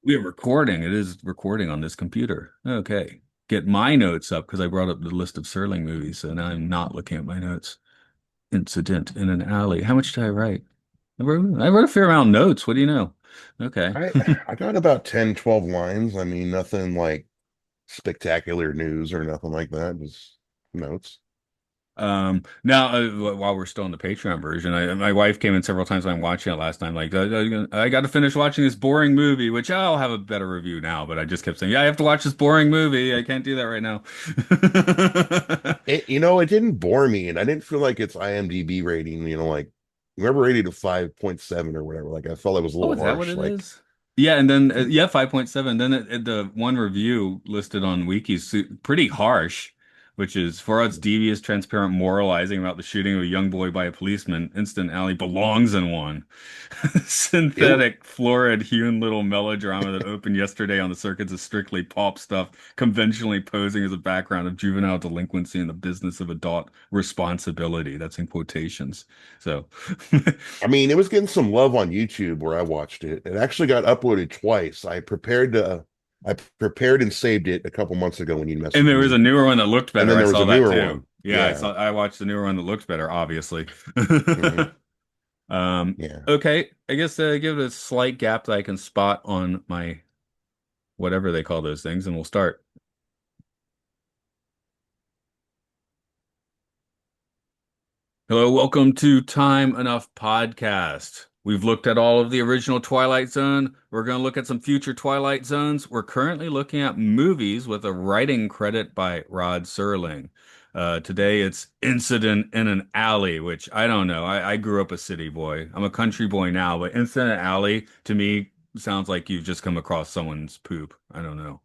We're recording. It is recording on this computer. Okay. Get my notes up because I brought up the list of Serling movies, so now I'm not looking at my notes. Incident in an alley. How much did I write? I wrote a fair amount of notes. What do you know? Okay. I I got about 10, 12 lines. I mean, nothing like spectacular news or nothing like that. Just notes. Now while we're still in the Patreon version, my wife came in several times when I'm watching it last time. Like, I got to finish watching this boring movie, which I'll have a better review now. But I just kept saying, yeah, I have to watch this boring movie. I can't do that right now. It didn't bore me, and I didn't feel like its IMDb rating, like whoever rated a 5.7 or whatever. Like I felt it was a Oh, little is that what harsh. it Like is? Yeah, and then yeah, 5.7. Then the one review listed on Wiki's pretty harsh, which is for its devious, transparent moralizing about the shooting of a young boy by a policeman. Instant Alley belongs in one. it Synthetic, florid, hewn little melodrama that opened yesterday on the circuits of strictly pop stuff, conventionally posing as a background of juvenile delinquency and the business of adult responsibility. That's in quotations. So. I mean, it was getting some love on YouTube where I watched it. It actually got uploaded twice. I prepared and saved it a couple months ago when you And messaged there was a me. newer one that looked And better. then I there was saw a that newer too. one. Yeah, Yeah. I watched the newer one that looked better, obviously. Hmm. Um, Yeah. okay, I guess give it a slight gap that I can spot on my whatever they call those things, and we'll start. Hello, welcome to Time Enough Podcast. We've looked at all of the original Twilight Zone. We're going to look at some future Twilight Zones. We're currently looking at movies with a writing credit by Rod Serling. Today it's Incident in an Alley, which I don't know. I grew up a city boy. I'm a country boy now, but Incident in an Alley to me sounds like you've just come across someone's poop. I don't know.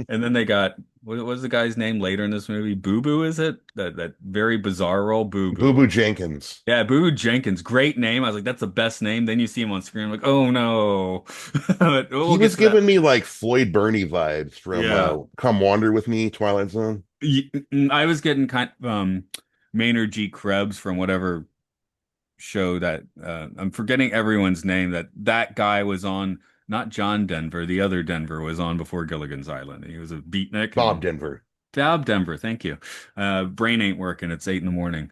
And then they got what was the guy's name later in this movie? Boo Boo, is it? That very bizarre role, Boo Boo Boo. Boo Jenkins. Yeah, Boo Boo Jenkins, great name. I was like, that's the best name. Then you see him on screen, I'm like, oh no. But we'll He get was to that. giving me like Floyd Burney vibes from Yeah. Come Wander with Me, Twilight Zone. I was getting kind of Maynard G. Krebs from whatever show that I'm forgetting everyone's name that guy was on, not John Denver, the other Denver was on before Gilligan's Island. He was a beatnik Bob and Denver. Dab Denver, thank you. Brain ain't working. It's 8 in the morning.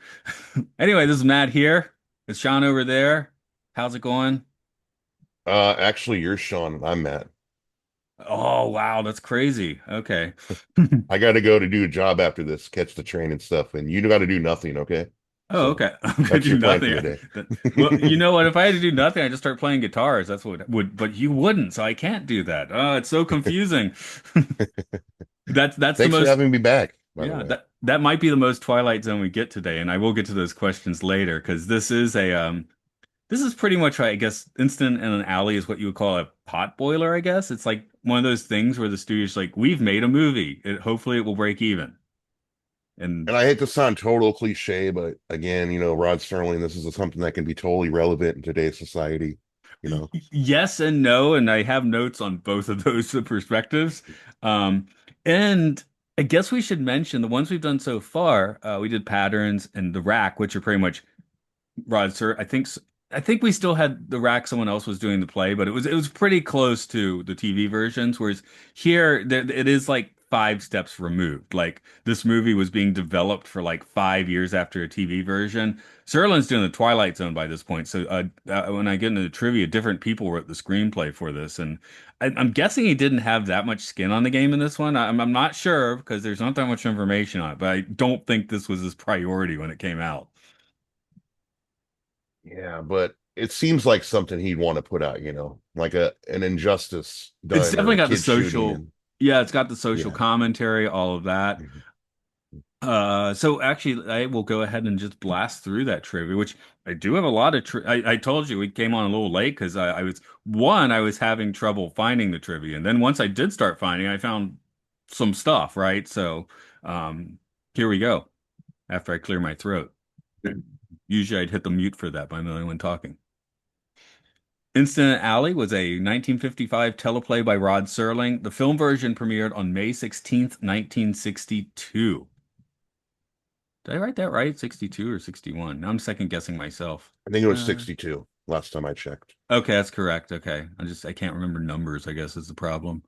Anyway, this is Matt here. It's Sean over there. How's it going? Actually, you're Sean and I'm Matt. Oh, wow, that's crazy. Okay. I got to go to do a job after this, catch the train and stuff, and you got to do nothing, okay? Oh, So okay. I'm gonna that's do your plan for nothing. the day. Well, you know what? If I had to do nothing, I just start playing guitars. That's what would, but you wouldn't, so I can't do that. Oh, it's so confusing. That's the Thanks for most, having me back, by the yeah, way. that might be the most Twilight Zone we get today, and I will get to those questions later because this is pretty much, I guess, Instant in an Alley is what you would call a pot boiler, I guess. It's like one of those things where the studio's like, we've made a movie. Hopefully it will break even. And And I hate to sound total cliche, but again, Rod Serling, this is something that can be totally relevant in today's society, you know. yes and no, and I have notes on both of those perspectives. Um, and I guess we should mention the ones we've done so far. We did Patterns and The Rack, which are pretty much Rod Ser. I think we still had The Rack. Someone else was doing the play, but it was pretty close to the TV versions. Whereas here, it is like 5 steps removed. Like this movie was being developed for like 5 years after a TV version. Serlin's doing the Twilight Zone by this point. So when I get into the trivia, different people wrote the screenplay for this, and I'm guessing he didn't have that much skin on the game in this one. I'm not sure because there's not that much information on it, but I don't think this was his priority when it came out. Yeah, but it seems like something he'd want to put out, like an injustice It's done or definitely a got the kid shooting social, and yeah, it's got the social yeah. commentary, all of that. Mhm. So actually, I will go ahead and just blast through that trivia, which I do have a lot of. I told you we came on a little late because I was having trouble finding the trivia, and then once I did start finding, I found some stuff, right? So, um, here we go. After I clear my throat, usually I'd hit the mute for that, but I'm the only one talking. Instant Alley was a 1955 teleplay by Rod Serling. The film version premiered on May 16th, 1962. Did I write that right? 62 or 61? Now I'm second guessing myself. I think it was Uh, 62. last time I checked. Okay, that's correct. Okay. I can't remember numbers, I guess is the problem.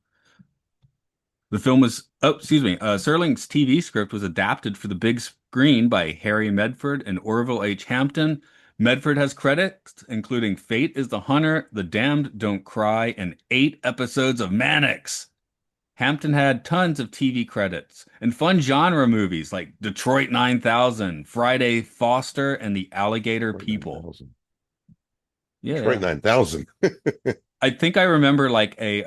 The film was, oh, excuse me, Serling's TV script was adapted for the big screen by Harry Medford and Orville H. Hampton. Medford has credits including Fate is the Hunter, The Damned Don't Cry, and 8 episodes of Mannix. Hampton had tons of TV credits and fun genre movies like Detroit 9000, Friday Foster, and The Alligator Detroit People. 9000. Yeah, Detroit yeah. 9000. I think I remember like a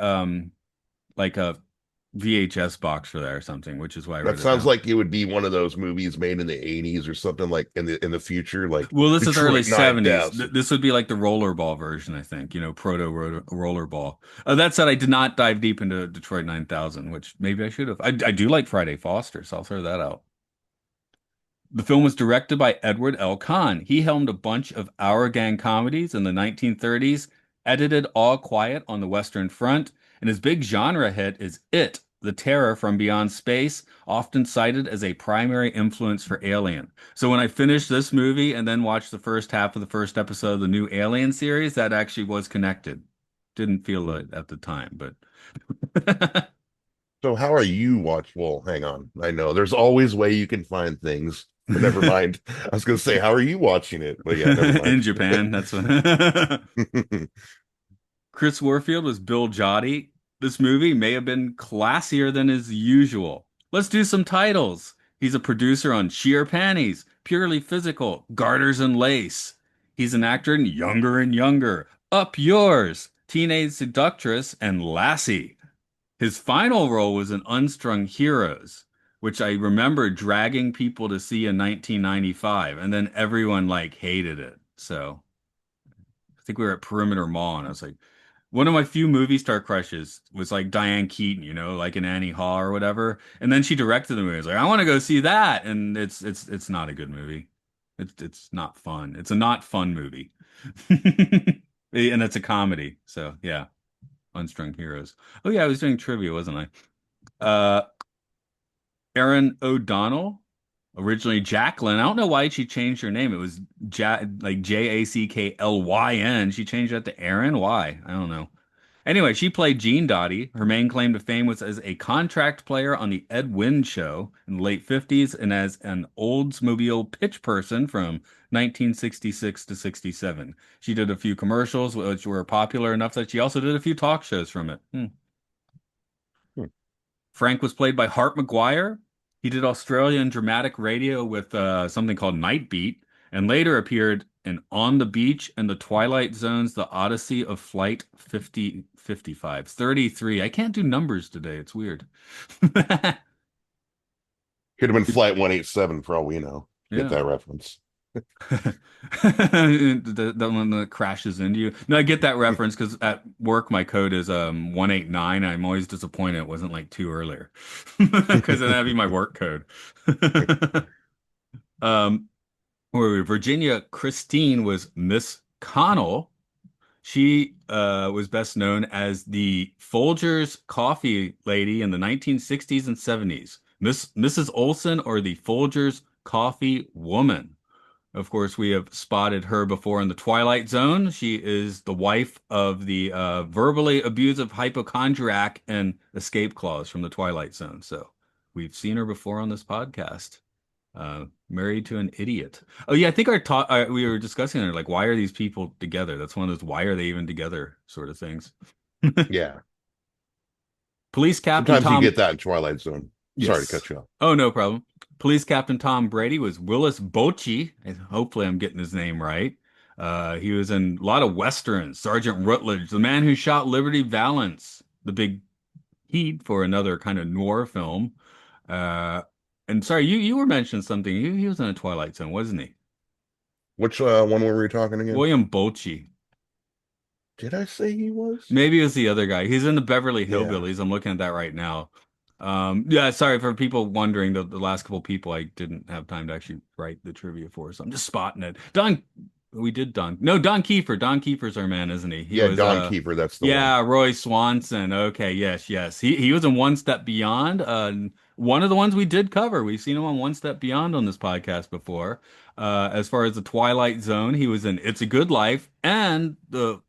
VHS box for that or something, which is why I That wrote it sounds down. like it would be one of those movies made in the 80s or something, like in the future, like Well, this is early Detroit 70s. 9000. This would be like the rollerball version, I think, rollerball. That said, I did not dive deep into Detroit 9000, which maybe I should have. I do like Friday Foster, so I'll throw that out. The film was directed by Edward L. Kahn. He helmed a bunch of Our Gang comedies in the 1930s, edited All Quiet on the Western Front, and his big genre hit is It, the Terror from Beyond Space, often cited as a primary influence for Alien. So when I finished this movie and then watched the first half of the first episode of the new Alien series, that actually was connected. Didn't feel it at the time, but So how are you watch? Well, hang on. I know there's always way you can find things, but never mind. I was gonna say, how are you watching it? But yeah, never in mind. Japan, that's what Chris Warfield was Bill Jotty. This movie may have been classier than is usual. Let's do some titles. He's a producer on Sheer Panties, Purely Physical, Garters and Lace. He's an actor in Younger and Younger, Up Yours, Teenage Seductress, and Lassie. His final role was in Unstrung Heroes, which I remember dragging people to see in 1995, and then everyone like hated it. So I think we were at Perimeter Mall, and I was like, one of my few movie star crushes was like Diane Keaton, like in Annie Hall or whatever. And then she directed the movie. I was like, I want to go see that. And it's not a good movie. It's not fun. It's a not fun movie. And it's a comedy. So yeah, Unstrung Heroes. Oh yeah, I was doing trivia, wasn't I? Erin O'Donnell, originally Jacqueline. I don't know why she changed her name. It was like Jacklyn. She changed that to Erin. Why? I don't know. Anyway, she played Jean Dottie. Her main claim to fame was as a contract player on the Ed Wynn Show in the late 50s and as an Oldsmobile pitch person from 1966 to 67. She did a few commercials, which were popular enough that she also did a few talk shows from it. Frank was played by Hart McGuire. He did Australian dramatic radio with something called Night Beat, and later appeared in On the Beach and The Twilight Zone's The Odyssey of Flight 5055. 33. I can't do numbers today. It's weird. Could have been Flight 187 for all we know. Get Yeah. that reference. The one that crashes into you. No, I get that reference because at work my code is 189. I'm always disappointed it wasn't like two earlier because then that'd be my work code. Um, where we Virginia Christine was Miss Connell. She was best known as the Folgers coffee lady in the 1960s and 70s. Mrs. Olson or the Folgers coffee woman. Of course, we have spotted her before in the Twilight Zone. She is the wife of the verbally abusive hypochondriac and Escape Clause from the Twilight Zone. So we've seen her before on this podcast. Married to an idiot. Oh yeah, I think we were discussing it like why are these people together? That's one of those why are they even together sort of things. Yeah. Police Captain Sometimes you Tom get that in Twilight Zone. Sorry to Yes. cut you off. Oh, no problem. Police Captain Tom Brady was Willis Bocci. And hopefully, I'm getting his name right. He was in a lot of westerns. Sergeant Rutledge, the man who shot Liberty Valance, the big heat for another kind of noir film. Uh, and sorry, you were mentioning something. He was in a Twilight Zone, wasn't he? Which one were we talking again? William Bocci. Did I say he was? Maybe it was the other guy. He's in the Beverly Yeah. Hillbillies. I'm looking at that right now. Yeah, sorry for people wondering the last couple people I didn't have time to actually write the trivia for, so I'm just spotting it. Don We did Don. No, Don Kiefer. Don Kiefer's our man, isn't he? He Yeah, was Don Kiefer, that's the one. yeah, Roy Swanson. Okay, yes, yes. He was in One Step Beyond. One of the ones we did cover. We've seen him on One Step Beyond on this podcast before. As far as the Twilight Zone, he was in It's a Good Life and the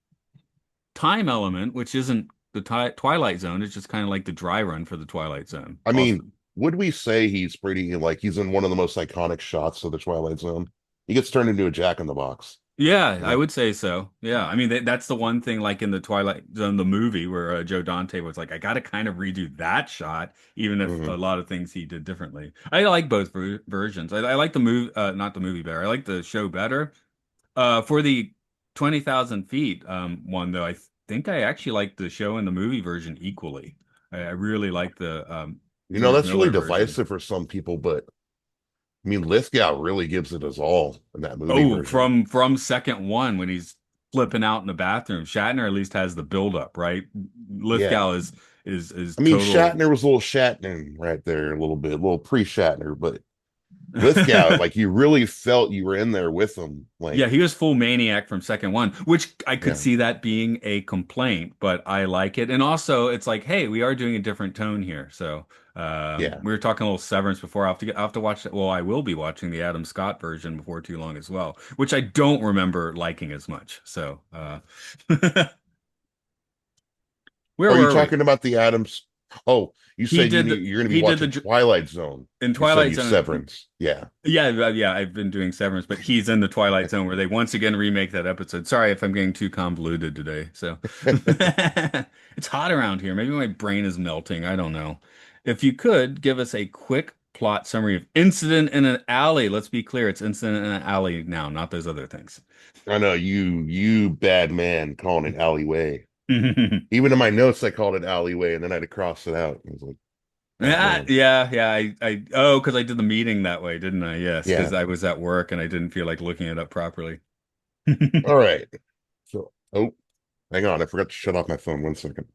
Time Element, which isn't the Twilight Zone. It's just kind of like the dry run for the Twilight Zone. I Also, mean, would we say he's pretty like he's in one of the most iconic shots of the Twilight Zone? He gets turned into a jack in the box, yeah, you I know? would say so. Yeah, I mean that's the one thing, like in the Twilight Zone, the movie, where Joe Dante was like, I got to kind of redo that shot, even if a Hmm. lot of things he did differently. I like both versions. I like the movie, not the movie better. I like the show better. For the 20,000 feet one though, I think I actually like the show and the movie version equally. I really like the You know, George that's really Miller version. divisive for some people, but I mean, Lithgow really gives it his all in that movie Oh, version. from second one when he's flipping out in the bathroom. Shatner at least has the build up, right? Yeah. Lithgow is I mean, total. Shatner was a little Shatner right there, a little bit, a little pre-Shatner, but Lithgow, like you really felt you were in there with him. Yeah, Like, he was full maniac from second one, which I could yeah, see that being a complaint, but I like it. And also, it's like, hey, we are doing a different tone here. So yeah. we were talking a little Severance before. I have to watch it. Well, I will be watching the Adam Scott version before too long as well, which I don't remember liking as much. So where Oh, you were we? talking about the Adams? Oh, you He said did you're going to be he did watching the Twilight Zone. in You said Twilight you Zone. Severance. Yeah. Yeah, yeah, I've been doing Severance, but he's in the Twilight Zone where they once again remake that episode. Sorry if I'm getting too convoluted today. So it's hot around here. Maybe my brain is melting. I don't know. If you could give us a quick plot summary of Incident in an Alley. Let's be clear, it's Incident in an Alley now, not those other things. I know you bad man calling it alleyway. Even in my notes, I called it alleyway, and then I had to cross it out. I was like, bad Yeah, man. yeah, yeah. Oh, because I did the meeting that way, didn't I? Yes, because Yeah. I was at work and I didn't feel like looking it up properly. All right. So, oh, hang on. I forgot to shut off my phone. 1 second.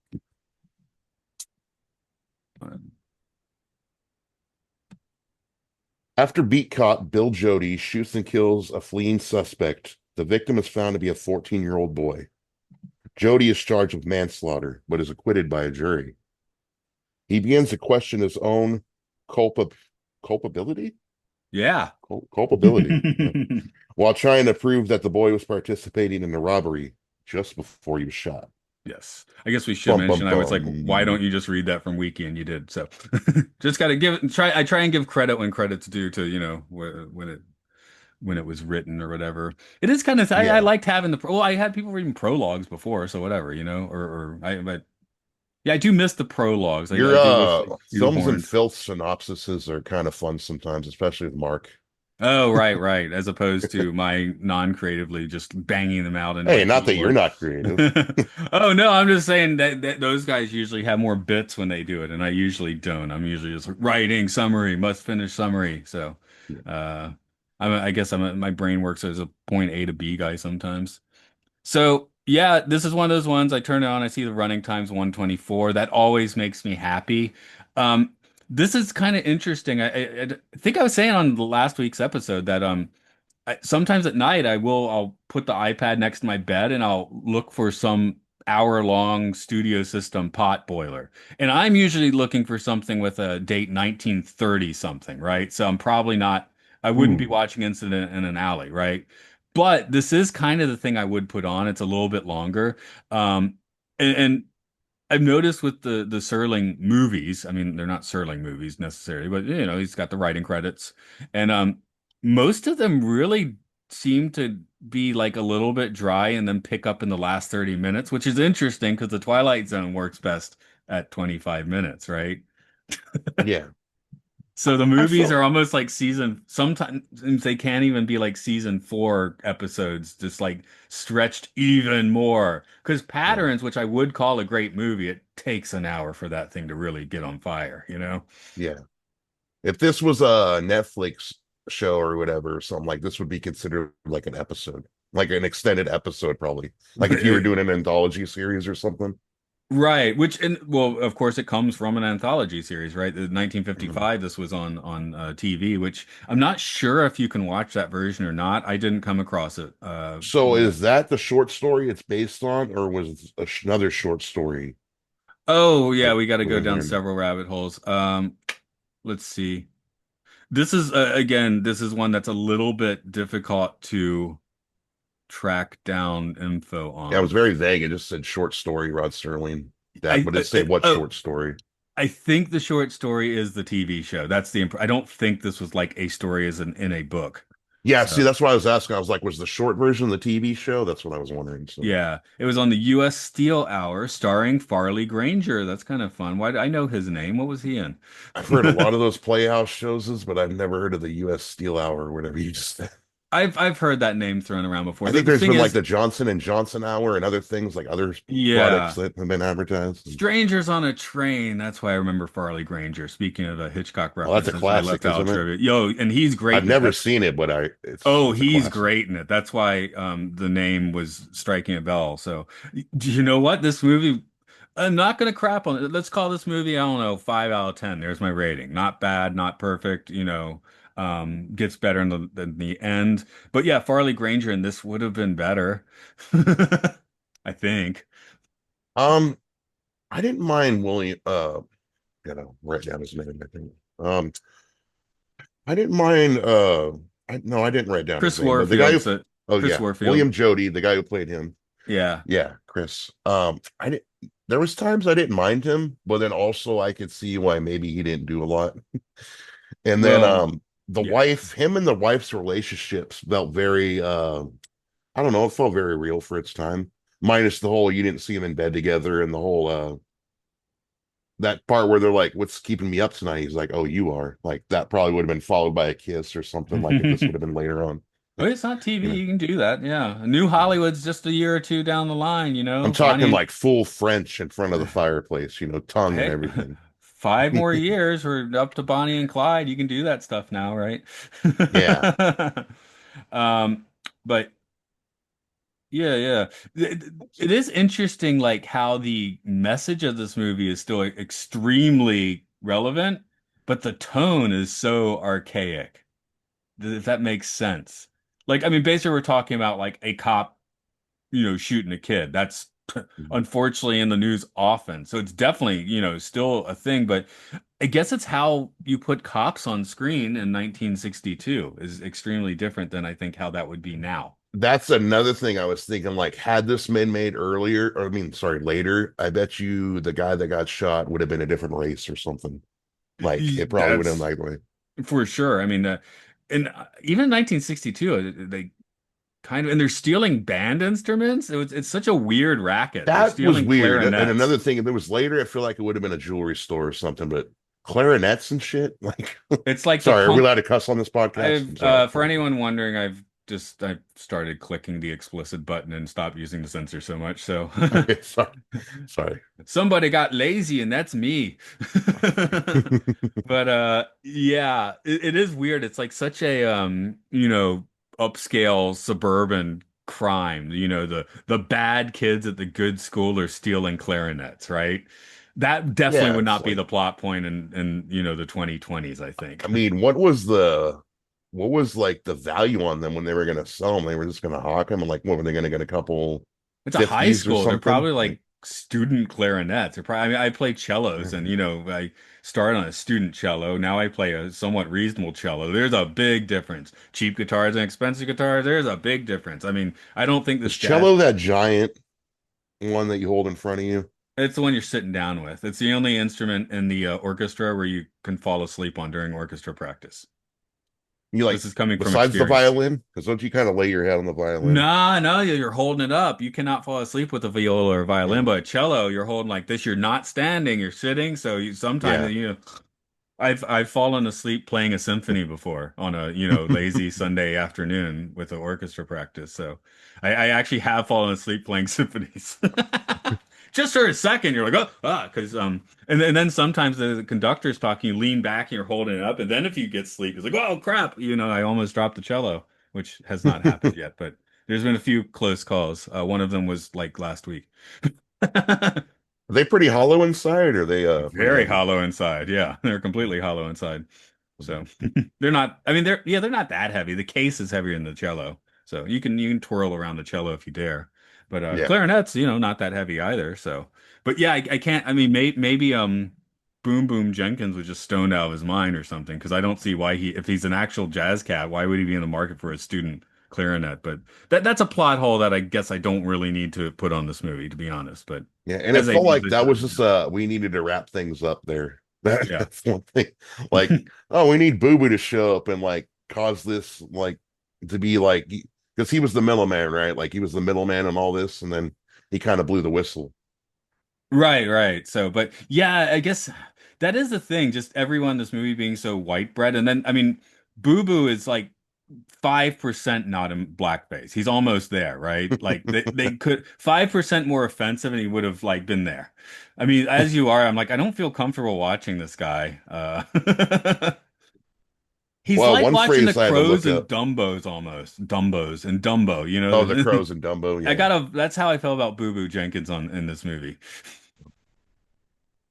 After beat cop Bill Jody shoots and kills a fleeing suspect, the victim is found to be a 14-year-old boy. Jody is charged with manslaughter, but is acquitted by a jury. He begins to question his own culpa culpability? Yeah. Culpability. Yeah. While trying to prove that the boy was participating in the robbery just before he was shot. Yes. I guess we should Bum bum mention I was like, why don't bum. you just read that from Wiki? And you did. So just got to I try and give credit when credit's due to, when it was written or whatever. It is kind of I Yeah. liked having well, I had people reading prologues before, so whatever, but yeah, I do miss the prologues. I Your do wish they thumbs and shoehorned. filth synopsises are kind of fun sometimes, especially with Mark. Oh, right, right. As opposed to my non-creatively just banging them out into Hey, my not that you're keyboard. not creative. Oh no, I'm just saying that those guys usually have more bits when they do it, and I usually don't. I'm usually just writing summary, must finish summary. So, Yeah. uh, I guess my brain works as a point A to B guy sometimes. So yeah, this is one of those ones I turn it on, I see the running time's 124. That always makes me happy. Um, this is kind of interesting. I think I was saying on the last week's episode that sometimes at night I'll put the iPad next to my bed and I'll look for some hour-long studio system pot boiler. And I'm usually looking for something with a date 1930 something, right? So I wouldn't be Ooh. watching Incident in an Alley, right? But this is kind of the thing I would put on. It's a little bit longer. And I've noticed with the Serling movies, I mean, they're not Serling movies necessarily, but he's got the writing credits. And most of them really seem to be like a little bit dry and then pick up in the last 30 minutes, which is interesting because the Twilight Zone works best at 25 minutes, right? Yeah. So the I movies felt are almost like sometimes they can't even be like season four episodes, just like stretched even more. Because yeah. Patterns, which I would call a great movie, it takes an hour for that thing to really get on fire, you know? Yeah. If this was a Netflix show or whatever, or something like this would be considered like an episode, like an extended episode, probably. Like if you were doing an anthology series or something. Right, which and well, of course, it comes from an anthology series, right? The Mhm. 1955, this was on TV, which I'm not sure if you can watch that version or not. I didn't come across it. So is that the short story it's based on, or was it another short story Oh yeah, like we got to go within down there? several rabbit holes. Let's see. This is again, this is one that's a little bit difficult to track down info Yeah, it was on. very vague. It just said short story, Rod Sterling. That, I, but it I, say what oh, short story? I think the short story is the TV show. That's the imp I don't think this was like a story as in a book. Yeah, see, So that's what I was asking. I was like, was the short version the TV show? That's what I was wondering. So yeah, it was on the U.S. Steel Hour starring Farley Granger. That's kind of fun. Why do I know his name? What was he in? I've heard a lot of those Playhouse shows, but I've never heard of the U.S. Steel Hour or whatever you just said. I've heard that name thrown around before. I The, think the there's thing been like is, the Johnson and Johnson Hour and other things like other products yeah. that have been advertised. Strangers on a Train. That's why I remember Farley Granger. Speaking of Hitchcock Well, that's a references, my classic, left out isn't it? trivia. Yo, and he's great I've in it. never That's seen it, but I it's oh, it's a he's classic. great in it. That's why the name was striking a bell. So, do you know what? This movie, I'm not gonna crap on it. Let's call this movie, I don't know, 5 out of 10. There's my rating. Not bad, not perfect, gets better in the end. But yeah, Farley Granger in this would have been better. I think. Um, I didn't mind William. Gotta write down his name. I think. I didn't mind. No, I didn't write down his Chris name, but the guy who. Warfield, so Oh Chris yeah, Warfield. William Jody, the guy who played him. Yeah. Yeah, Chris. I didn't. There was times I didn't mind him, but then also I could see why maybe he didn't do a lot. And then Well, the yeah. wife, him and the wife's relationships felt very I don't know, it felt very real for its time. Minus the whole you didn't see them in bed together and the whole that part where they're like, "What's keeping me up tonight?" He's like, "Oh, you are." Like that probably would have been followed by a kiss or something like if this would have been later on. Well, it's not TV. You know. You can do that. Yeah. New Hollywood's just a year or two down the line, I'm Bonnie talking and like full French in front of the fireplace, tongue and hey, everything. 5 more years, we're up to Bonnie and Clyde. You can do that stuff now, right? Yeah. Um, but yeah, yeah. It is interesting, like how the message of this movie is still extremely relevant, but the tone is so archaic. If that makes sense. Like, I mean, basically, we're talking about like a cop, shooting a kid. That's unfortunately in the news often. So it's definitely, still a thing, but I guess it's how you put cops on screen in 1962 is extremely different than I think how that would be now. That's another thing I was thinking, like, had this been made earlier, or I mean, sorry, later, I bet you the guy that got shot would have been a different race or something. Like, it probably would have been That's like, way. for sure. I mean, and even in 1962, they kind of, and they're stealing band instruments. It's such a weird racket. They're That was stealing weird. And clarinets. another thing, if it was later, I feel like it would have been a jewelry store or something, but clarinets and shit, like, It's like the sorry, are we punk. allowed to cuss on this podcast? I'm I've sorry. for anyone wondering, I've started clicking the explicit button and stopped using the censor so much. So Okay, sorry. Sorry. somebody got lazy, and that's me. But yeah, it is weird. It's like such a upscale suburban crime. The bad kids at the good school are stealing clarinets, right? That definitely Yeah, would it's not be like, the plot point in the 2020s, I think. I mean, what was like the value on them when they were going to sell them? They were just going to hawk them, and like, what were they going to get a couple It's a high 50s or school. They're something? probably Like, like student clarinets. They're probably, I mean, I play cellos and, I started on a student cello. Now I play a somewhat reasonable cello. There's a big difference. Cheap guitars and expensive guitars, there's a big difference. I mean, I don't think is this jazz, cello that giant one that you hold in front of you? it's the one you're sitting down with. It's the only instrument in the orchestra where you can fall asleep on during orchestra practice. You like This is coming from besides the experience. violin? Because don't you kind of lay your head on the violin? No, no, you're holding it up. You cannot fall asleep with a viola or violin, Yeah. but a cello, you're holding like this. You're not standing, you're sitting. So you sometimes, Yeah. I've fallen asleep playing a symphony before on a, lazy Sunday afternoon with an orchestra practice. So I actually have fallen asleep playing symphonies. Just for a second, you're like, because and then sometimes the conductor's talking, you lean back and you're holding it up, and then if you get sleep, it's like, oh crap, I almost dropped the cello, which has not happened yet, but there's been a few close calls. One of them was like last week. Are they pretty hollow inside, or are they pretty Very heavy? hollow inside. Yeah, they're completely hollow inside. So they're not. I mean, they're not that heavy. The case is heavier than the cello, so you can twirl around the cello if you dare. But Yeah. clarinets, not that heavy either. So, but yeah, I can't. I mean, maybe Boom Boom Jenkins was just stoned out of his mind or something. Because I don't see why if he's an actual jazz cat, why would he be in the market for a student clarinet? But that's a plot hole that I guess I don't really need to put on this movie, to be honest. But Yeah, and it as a felt like that was musician, just we needed to wrap things up there. yeah. That's one thing. Like, oh, we need Boo Boo to show up and like cause this like to be like because he was the middleman, right? Like he was the middleman in all this, and then he kind of blew the whistle. Right, right. So, but yeah, I guess that is the thing. Just everyone in this movie being so white bread, and then I mean, Boo Boo is like 5% not in blackface. He's almost there, right? Like they could 5% more offensive, and he would have like been there. I mean, as you are, I'm like, I don't feel comfortable watching this guy. He's Well, like one watching the phrase I had to crows look and up. Dumbos almost. Dumbos and Dumbo, Oh, the crows and Dumbo. I Yeah, at gotta, that's how I felt about Boo Boo Jenkins on in this movie.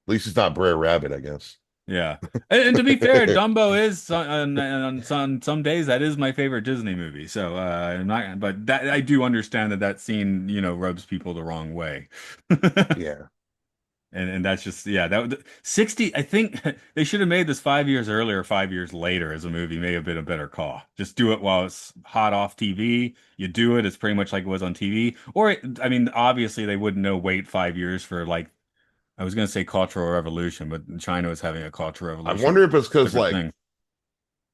least it's not Brer Rabbit, I guess. Yeah. And to be fair, Dumbo is on some days that is my favorite Disney movie. So I'm not, but that I do understand that scene, rubs people the wrong way. Yeah. And that's just yeah, 60 I think they should have made this 5 years earlier, 5 years later as a movie may have been a better call. Just do it while it's hot off TV. You do it, it's pretty much like it was on TV. Or I mean, obviously they wouldn't know wait 5 years for like I was gonna say Cultural Revolution, but China was having a Cultural I Revolution, wonder if it's because different like thing.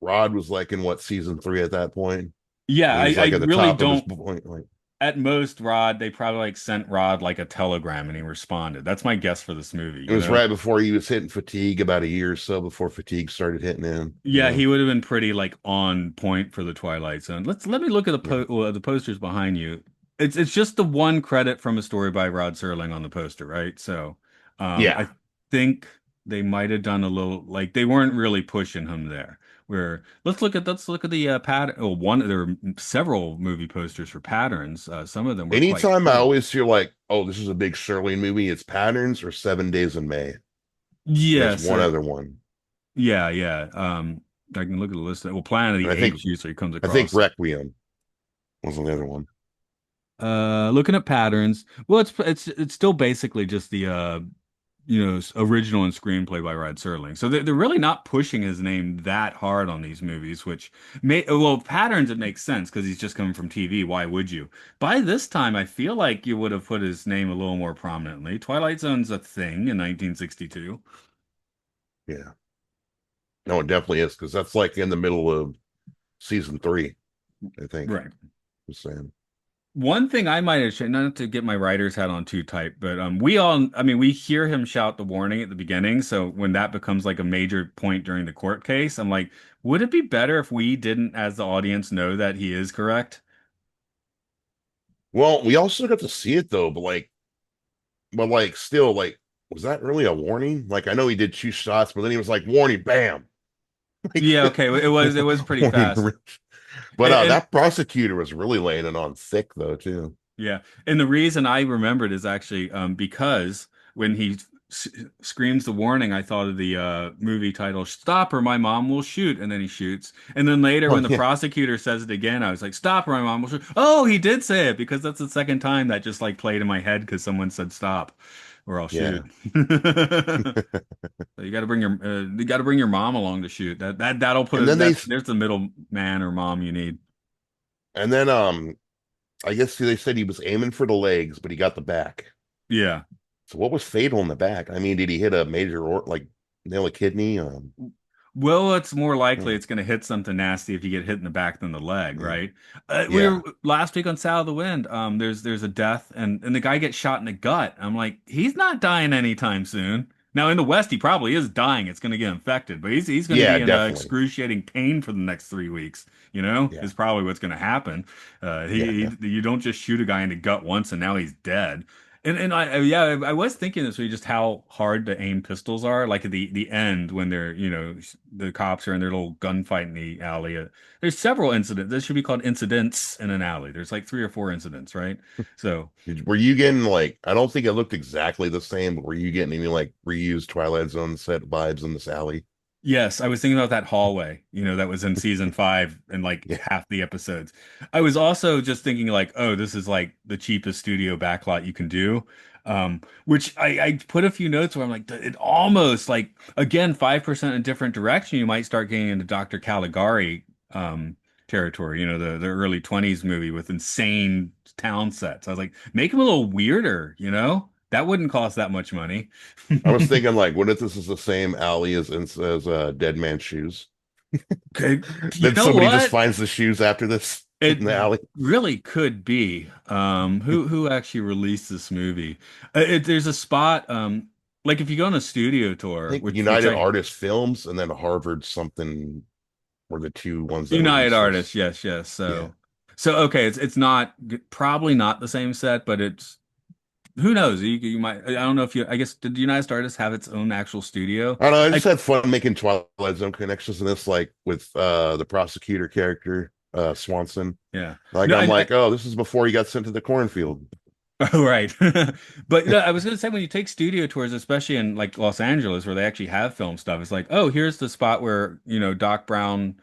Rod was like in what season 3 at that point, Yeah, and he's I like at the really top of his don't. point. Like At most, Rod, they probably like sent Rod like a telegram and he responded. That's my guess for this movie, it was right before he was hitting fatigue, about a year or so before fatigue started hitting him. You Yeah, know. he would have been pretty like on point for the Twilight Zone. Let me look at Yeah. the posters behind you. It's just the one credit from a story by Rod Serling on the poster, right? So, Yeah. I think they might have done a little like they weren't really pushing him there. Where let's look at the pattern. Oh, there are several movie posters for patterns. Some of them were quite Anytime I cool. always feel like, oh, this is a big Serling movie, it's Patterns or 7 Days in May. There's Yes, one other one, yeah, yeah. I can look at the list. Well, Planet of and the Apes usually comes I think across. Requiem was the other one. Looking at patterns. Well, it's still basically just the original and screenplay by Rod Serling. So they're really not pushing his name that hard on these movies, which patterns it makes sense because he's just coming from TV. Why would you? By this time, I feel like you would have put his name a little more prominently. Twilight Zone's a thing in 1962. Yeah. No, it definitely is because that's like in the middle of season 3, I think. Right. Just saying. One thing I might have changed, not to get my writer's hat on too tight, but I mean, we hear him shout the warning at the beginning. So when that becomes like a major point during the court case, I'm like, would it be better if we didn't, as the audience, know that he is correct? Well, we also got to see it though, but still, like, was that really a warning? Like, I know he did 2 shots, but then he was like, warning, bam. Like, Yeah, okay, it was pretty warning. fast. But And that prosecutor was really laying it on thick though, too. yeah, and the reason I remembered is actually because when he screams the warning, I thought of the movie title "Stop or My Mom Will Shoot," and then he shoots. And then later, Oh, when the yeah. So says it again, I was like, "Stop or My Mom Will Shoot." Oh, he did say it because that's the second time that just like played in my head because someone said "Stop" or I'll Yeah. shoot. So you got to bring your mom along to shoot. That'll put And it. then they, There's the middle man or mom you need. and then, I guess they said he was aiming for the legs, but he got the back. Yeah. So what was fatal in the back? I mean, did he hit a major or like nail a kidney? Well, it's more likely Hmm, it's going to hit something nasty if you get hit in the back than the leg, yeah. right? We Yeah. were last week on Sound of the Wind. There's a death and the guy gets shot in the gut. I'm like, he's not dying anytime soon. Now in the West, he probably is dying. It's going to get infected, but he's going to Yeah, be in definitely. excruciating pain for the next 3 weeks. Yeah. Is probably what's going to happen. Yeah, definitely. You don't just shoot a guy in the gut once and now he's dead. And yeah, I was thinking this week just how hard to aim pistols are. Like at the end when they're, the cops are in their little gunfight in the alley. There's several incidents. This should be called incidents in an alley. There's like three or four incidents, right? So Were you getting like, I don't think it looked exactly the same, but were you getting any like reused Twilight Zone set vibes in this alley? yes, I was thinking about that hallway, that was in season five and like Yeah. half the episodes. I was also just thinking like, oh, this is like the cheapest studio backlot you can do. Which I put a few notes where I'm like, it almost like again, 5% in a different direction, you might start getting into Dr. Caligari territory, the early 20s movie with insane town sets. I was like, make them a little weirder, That wouldn't cost that much money. I was thinking like, what if this is the same alley as Dead Man's Shoes? Okay, you Then know somebody just what? finds the shoes after this It in the alley. really could be. Who actually released this movie? There's a spot. Like if you go on a studio I tour, think which United I Artists Films and then Harvard something were the two ones that United released Artists, this. yes, yes. Yeah. So okay, it's not probably not the same set, but it's who knows? You might. I don't know if you. I guess did United Artists have its own actual studio? I don't know. I just I had fun making Twilight Zone connections in this, like with the prosecutor character, Swanson. yeah. Like No, I'm like, oh, this is before he got sent to the cornfield. Oh, right. But I was going to say when you take studio tours, especially in like Los Angeles, where they actually have film stuff, it's like, oh, here's the spot where, Doc Brown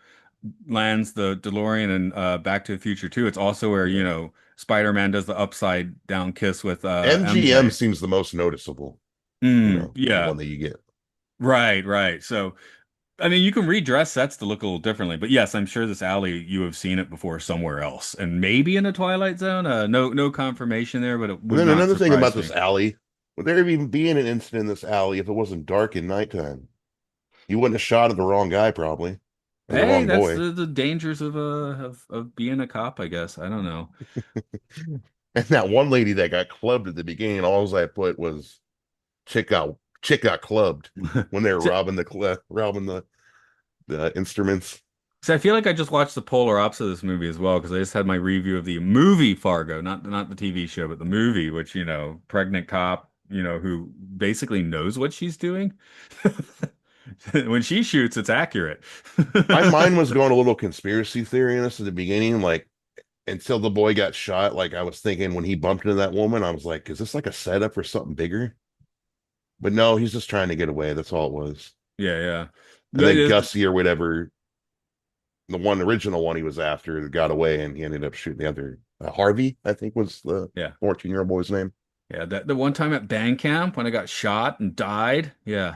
lands the DeLorean and Back to the Future 2. It's also where, Yeah. Spider-Man does the upside down kiss with MGM MJ. seems the most noticeable, the Yeah. one that you get. Right, right. So, I mean, you can redress sets to look a little differently, but yes, I'm sure this alley you have seen it before somewhere else, and maybe in a Twilight Zone. No confirmation there, but it And would then not another thing about surprise this me. alley, would there even be an incident in this alley if it wasn't dark in nighttime? You wouldn't have shot at the wrong guy, probably, or the Hey, wrong that's boy. the dangers of being a cop, I guess. I don't know. And that one lady that got clubbed at the beginning, all I put was chick got clubbed when they were So, robbing the instruments. so I feel like I just watched the polar opposite of this movie as well because I just had my review of the movie Fargo, not the TV show, but the movie, which, pregnant cop, who basically knows what she's doing. When she shoots, it's accurate. My mind was going a little conspiracy theory in this at the beginning, like until the boy got shot. Like I was thinking when he bumped into that woman, I was like, is this like a setup for something bigger? But no, he's just trying to get away. That's all it was. Yeah, yeah. And then The- Gussie or whatever, the one original one he was after, got away and he ended up shooting the other. Harvey, I think was the yeah. 14-year-old boy's name. Yeah, the one time at band camp when I got shot and died. Yeah.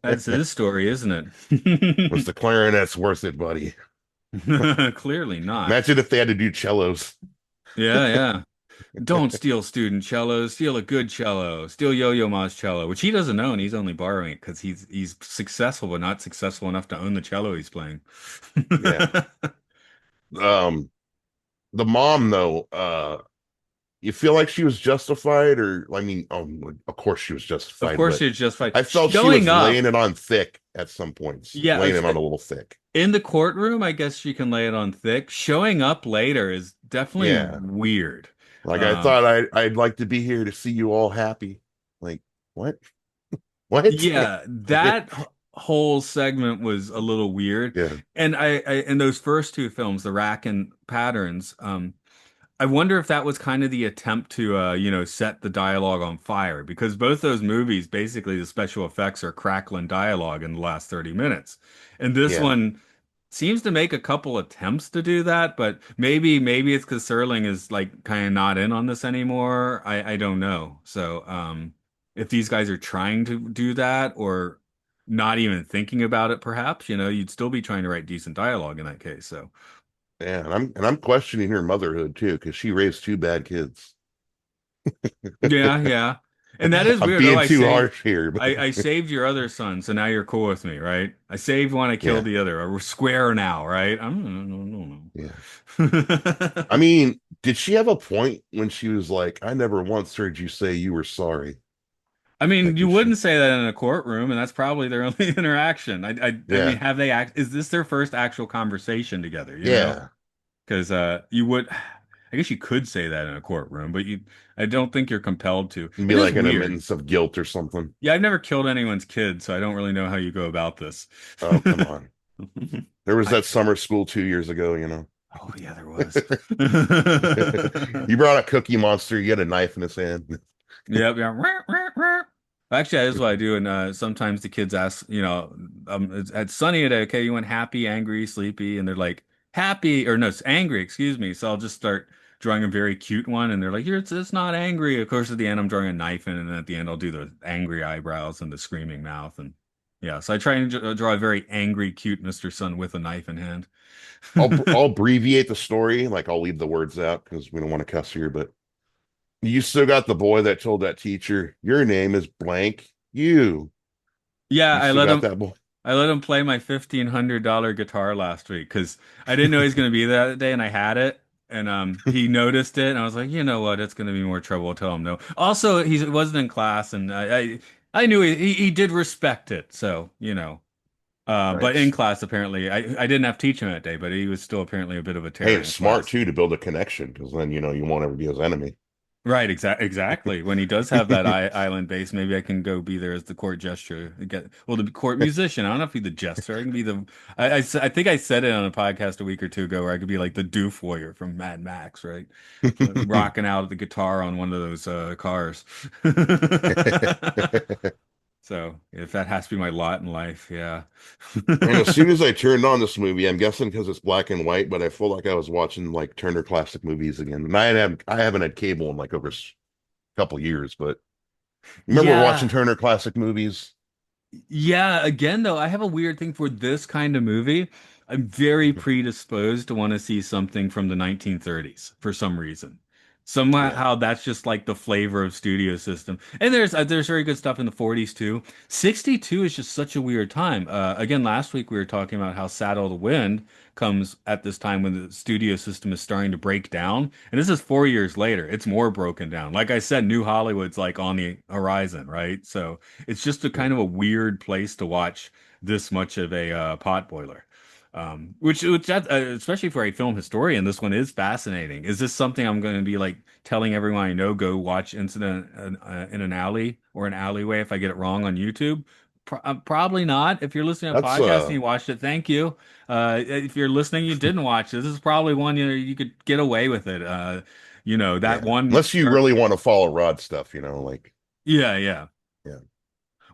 That's his story, isn't Was it? the clarinet's worth it, buddy? Clearly not. Imagine if they had to do cellos. Yeah, yeah. Don't steal student cellos. Steal a good cello. Steal Yo-Yo Ma's cello, which he doesn't own. He's only borrowing it because he's successful, but not successful enough to own the cello he's playing. Yeah. Um, the mom though, you feel like she was justified, or I mean, of course she was Of justified, course, but it's just fine. I felt she Showing was up. laying it on thick at some points, Yeah, laying it on a little thick. in the courtroom, I guess she can lay it on thick. Showing up later is definitely Yeah. weird. Like I Um, thought I'd like to be here to see you all happy. Like, what? What? Yeah, that whole segment was a little weird. Yeah. And I in those first two films, The Rack and Patterns, I wonder if that was kind of the attempt to set the dialogue on fire because both those movies basically the special effects are crackling dialogue in the last 30 minutes. And this Yeah. one seems to make a couple attempts to do that, but maybe it's because Serling is like kind of not in on this anymore. I don't know. So if these guys are trying to do that or not even thinking about it, perhaps, you'd still be trying to write decent dialogue in that case. So Yeah. And I'm questioning her motherhood too, because she raised two bad kids. yeah, yeah. And that is I'm weird. Oh, being too harsh here, but I saved your other son, so now you're cool with me, right? I saved one, I killed yeah, the other. We're square now, right? I'm no, yeah. no, I mean, did she have a point when she was like, I never once heard you say you were sorry? I mean, Like, you did she? wouldn't say that in a courtroom, and that's probably their only interaction. I mean, Yeah. have they is this their first actual conversation together, Yeah. Because you would. I guess you could say that in a courtroom, but I don't think you're compelled to. It'd be It is like an weird. admittance of guilt or something. Yeah, I've never killed anyone's kid, so I don't really know how you go about this. Oh, come on. There was I, that summer school 2 years ago, you know. oh yeah, there was. You brought a Cookie Monster, you had a knife in his hand. Yep, yeah. Actually, that is what I do, and sometimes the kids ask, it's sunny today. Okay, you want happy, angry, sleepy, and they're like happy, or no, it's angry. Excuse me. So I'll just start drawing a very cute one, and they're like, "Here, it's not angry." Of course, at the end, I'm drawing a knife in, and then at the end, I'll do the angry eyebrows and the screaming mouth, and yeah. So I try and draw a very angry, cute Mr. Sun with a knife in hand. I'll abbreviate the story, like I'll leave the words out because we don't want to cuss here, but you still got the boy that told that teacher, your name is blank. Yeah, You still got that boy. I let him play my $1,500 guitar last week because I didn't know he was going to be there that day, and I had it, and he noticed it, and I was like, you know what, it's going to be more trouble. I'll tell him no. Also, he wasn't in class, and I knew he did respect it, so but in Nice. class apparently I didn't have to teach him that day, but he was still apparently a bit of a Hey, terror it's in smart class. too to build a connection because then you won't ever be his enemy. Right, exactly. When he does have that island base, maybe I can go be there as the court gesture. The court musician. I don't know if he's the jester. I can be the. I think I said it on a podcast a week or two ago where I could be like the doof warrior from Mad Max, right? Rocking out the guitar on one of those cars. So if that has to be my lot in life, yeah. And as soon as I turned on this movie, I'm guessing because it's black and white, but I feel like I was watching like Turner Classic Movies again. And I haven't had cable in like over a couple years, but remember watching Yeah. Turner Classic Movies? Yeah, again though, I have a weird thing for this kind of movie. I'm very predisposed to want to see something from the 1930s for some reason. Yeah. Somehow that's just like the flavor of studio system. And there's very good stuff in the 40s too. 62 is just such a weird time. Again, last week we were talking about how Saddle of the Wind comes at this time when the studio system is starting to break down. And this is 4 years later. It's more broken down. Like I said, New Hollywood's like on the horizon, right? So it's just a kind of a weird place to watch this much of a pot boiler. Especially for a film historian, this one is fascinating. Is this something I'm going to be like telling everyone I know go watch Incident in an Alley or an alleyway if I get it wrong on YouTube? Probably not. If you're listening to a That's podcast and you watched it, thank you. If you're listening, you didn't watch this. This is probably one you could get away with it. That yeah. one. Unless you really want to follow Rod stuff, like Yeah, yeah. yeah.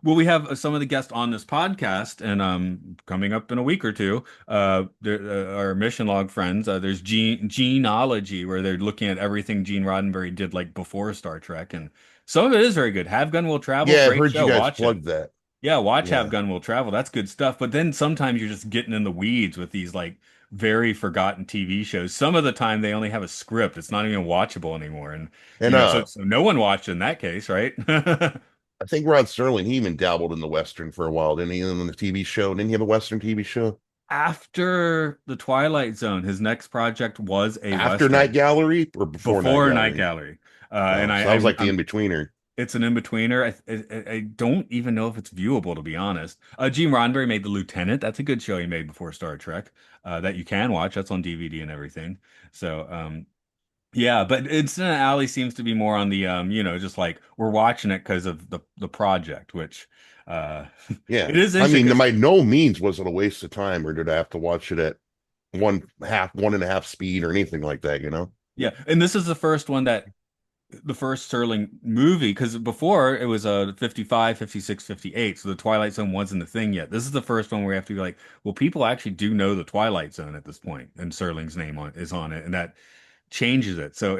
Well, we have some of the guests on this podcast, and coming up in a week or two, our mission log friends. There's Genealogy, where they're looking at everything Gene Roddenberry did like before Star Trek, and some of it is very good. Have Gun Will Travel, Yeah, I've great heard you show. guys Watch it. plug that. Yeah, watch Have Yeah. Gun Will Travel. That's good stuff. But then sometimes you're just getting in the weeds with these like very forgotten TV shows. Some of the time they only have a script. It's not even watchable anymore, and And so no one watched in that case, right? I think Rod Serling, he even dabbled in the Western for a while, didn't he? In the TV show. Didn't he have a Western TV show? After the Twilight Zone, his next project was a After Night Western Gallery or before Night before Night Gallery? Gallery. And Oh, I, sounds like the I'm in-betweener. it's an in-betweener. I don't even know if it's viewable, to be honest. Gene Roddenberry made The Lieutenant. That's a good show he made before Star Trek, that you can watch. That's on DVD and everything. So, yeah, but Instant Alley seems to be more on the just like we're watching it because of the project, which uh it Yeah. is I interesting mean, 'cause by no means was it a waste of time, or did I have to watch it at 1.5 speed or anything like that? yeah, and this is the first one that the first Serling movie because before it was a 55, 56, 58. So the Twilight Zone wasn't a thing yet. This is the first one where we have to be like, well, people actually do know the Twilight Zone at this point, and Serling's name is on it, and that changes it. So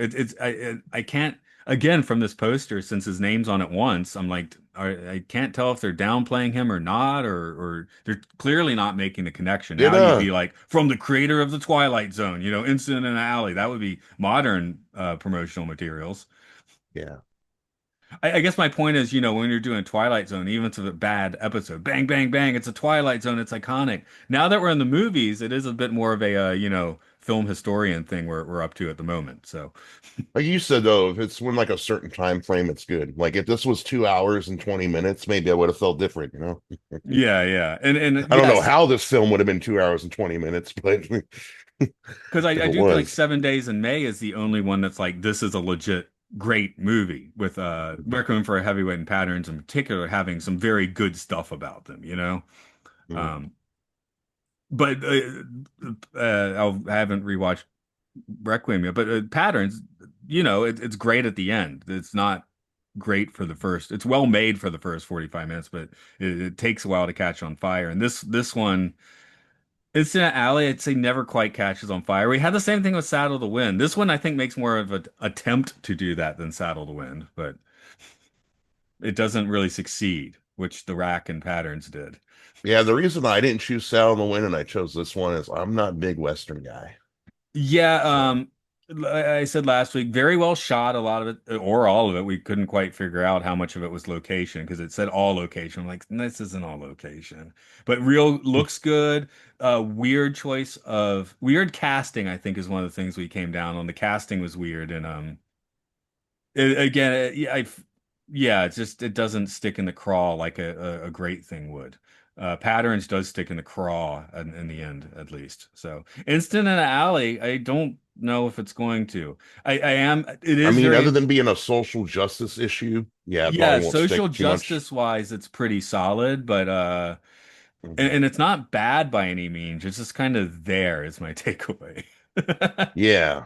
I can't again from this poster since his name's on it once. I'm like I can't tell if they're downplaying him or not, or they're clearly not making the connection. Did Now you'd be like from the creator of the Twilight Zone, Incident in an Alley. That would be modern promotional materials. yeah. I guess my point is, when you're doing Twilight Zone, even if it's a bad episode, bang, bang, bang, it's a Twilight Zone, it's iconic. Now that we're in the movies, it is a bit more of a, film historian thing we're up to at the moment. So, Like you said though, if it's when like a certain time frame, it's good. Like if this was 2 hours and 20 minutes, maybe I would have felt different. yeah, yeah. And I don't know yes, how this film would have been 2 hours and 20 minutes, but Because if I it do feel like was. 7 Days in May is the only one that's like this is a legit great movie with Requiem for a Heavyweight and Patterns in particular having some very good stuff about them, you know? Mhm. Um, but I haven't rewatched Requiem yet, but Patterns, it's great at the end. It's not great for the first. It's well made for the first 45 minutes, but it takes a while to catch on fire. And this one, it's in an alley. I'd say never quite catches on fire. We had the same thing with Saddle to Wind. This one I think makes more of an attempt to do that than Saddle to Wind, but it doesn't really succeed, which the Rack and Patterns did. Yeah, the reason I didn't choose Sail on the Wind and I chose this one is I'm not a big Western guy. Yeah, So I said last week, very well shot, a lot of it, or all of it. We couldn't quite figure out how much of it was location because it said all location. I'm like, this isn't all location, but real looks good. Weird casting, I think, is one of the things we came down on. The casting was weird, and again, yeah, it's just it doesn't stick in the craw like a great thing would. Patterns does stick in the craw in the end, at least. So, Instant in an Alley, I don't know if it's going to. I am. It I is mean, other very, than being a social justice issue, yeah, it yeah, probably won't social stick too much. justice wise, it's pretty solid, but Mhm. and it's not bad by any means. It's just kind of there is my takeaway. Yeah,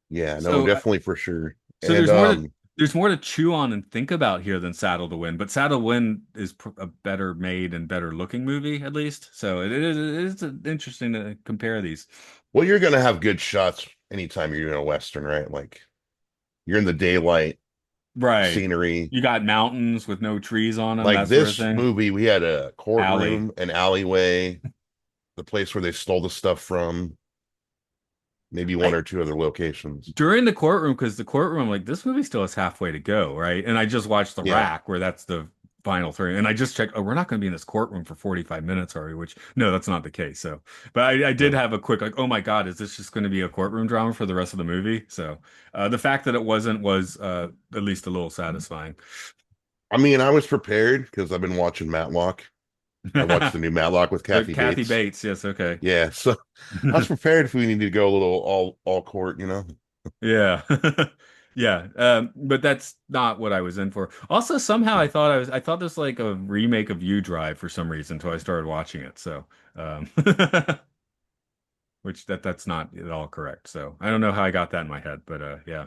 yeah, no, So definitely for sure. So And there's more to chew on and think about here than Saddle to Win, but Saddle to Win is a better made and better looking movie at least. So it is interesting to compare these. well, you're gonna have good shots anytime you're doing a Western, right? Like you're in the daylight, Right. scenery. You got mountains with no trees on them, Like that sort of this thing. movie, we had a Alley. courtroom, an alleyway, the place where they stole the stuff from, maybe one I or two other locations. During the courtroom, because the courtroom, like this movie still has halfway to go, right? And I just watched The Yeah, Rack, where that's the final three, and I just checked. Oh, we're not going to be in this courtroom for 45 minutes, are we? Which no, that's not the case. So, but I did no. have a quick like, oh my God, is this just going to be a courtroom drama for the rest of the movie? So, the fact that it wasn't was at least a little satisfying. I mean, I was prepared because I've been watching Matlock. I watched the new Matlock with Kathy Kathy Bates. Bates, yes, okay. Yeah, so I was prepared if we needed to go a little all court, you know. Yeah. Yeah. But that's not what I was in for. Also, somehow I thought this was like a remake of U Drive for some reason until I started watching it. So, um, which that's not at all correct. So I don't know how I got that in my head, but yeah.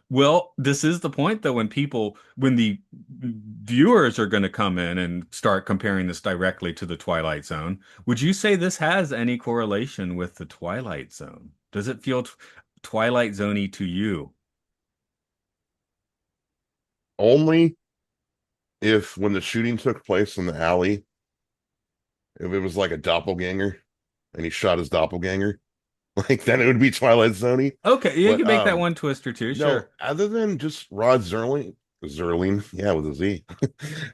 Well, this is the point though when the viewers are going to come in and start comparing this directly to the Twilight Zone, would you say this has any correlation with the Twilight Zone? Does it feel Twilight Zoney to you? Only if when the shooting took place in the alley, if it was like a doppelganger and he shot his doppelganger, like then it would be Twilight Zone. Okay, you But can make that one twist or two, no, sure. other than just Rod Zerling, yeah, with a Z.